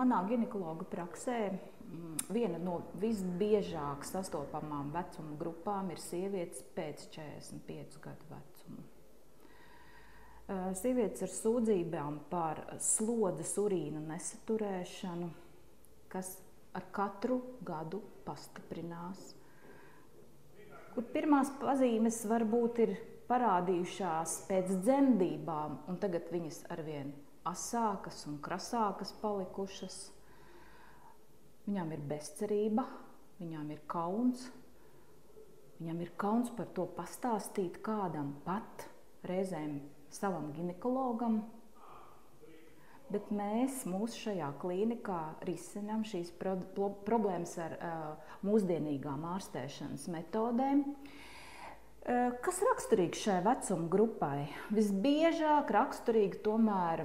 Manā ginekologa praksē viena no visbiežāk sastopamām vecuma grupām ir sievietes pēc 45 gadu vecuma. Sievietes ar sūdzībām par slodzes urīna nesaturēšanu, kas ar katru gadu pastiprinās, kur pirmās pazīmes varbūt ir parādījušās pēc dzemdībām, un tagad viņas arvien asākas un krasākas palikušas. Viņām ir bezcerība, viņām ir kauns. Viņām ir kauns par to pastāstīt kādam, pat reizēm savam ginekologam. Bet mēs mūsu šajā klīnikā risinām šīs problēmas ar mūsdienīgām ārstēšanas metodēm. Kas raksturīgs šai vecuma grupai? Visbiežāk raksturīgi tomēr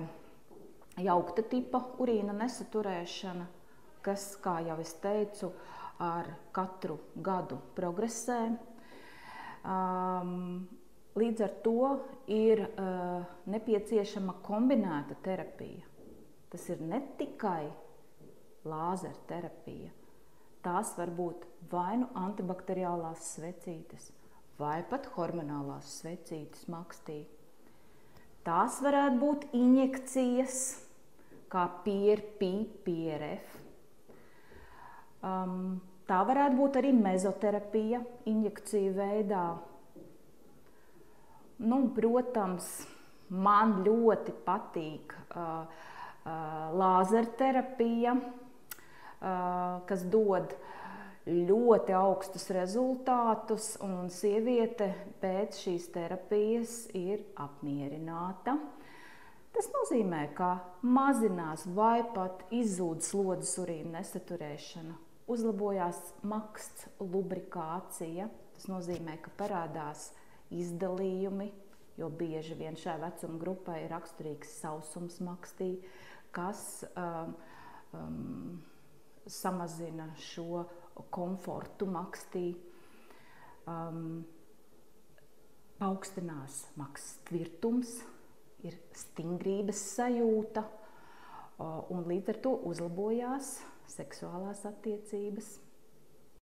jaukta tipa urīna nesaturēšana, kas, kā jau es teicu, ar katru gadu progresē. Līdz ar to ir nepieciešama kombinēta terapija. Tas ir ne tikai lāzerterapija. Tās var būt vai nu antibakteriālās svecītes, vai pat hormonālās svecītes makstī. Tās varētu būt injekcijas, kā PRP, PRF. Tā varētu būt arī mezoterapija injekciju veidā. Protams, man ļoti patīk lāzerterapija, kas dod ļoti augstus rezultātus, un sieviete pēc šīs terapijas ir apmierināta. Tas nozīmē, ka mazinās vai pat izzūd slodzes urīna nesaturēšana, uzlabojās maksts lubrikācija. Tas nozīmē, ka parādās izdalījumi, jo bieži vien šai vecuma grupai ir raksturīgs sausums makstī, kas samazina šo komfortu makstī, paaugstinās maksas tvirtums, ir stingrības sajūta, un līdz ar to uzlabojās seksuālās attiecības.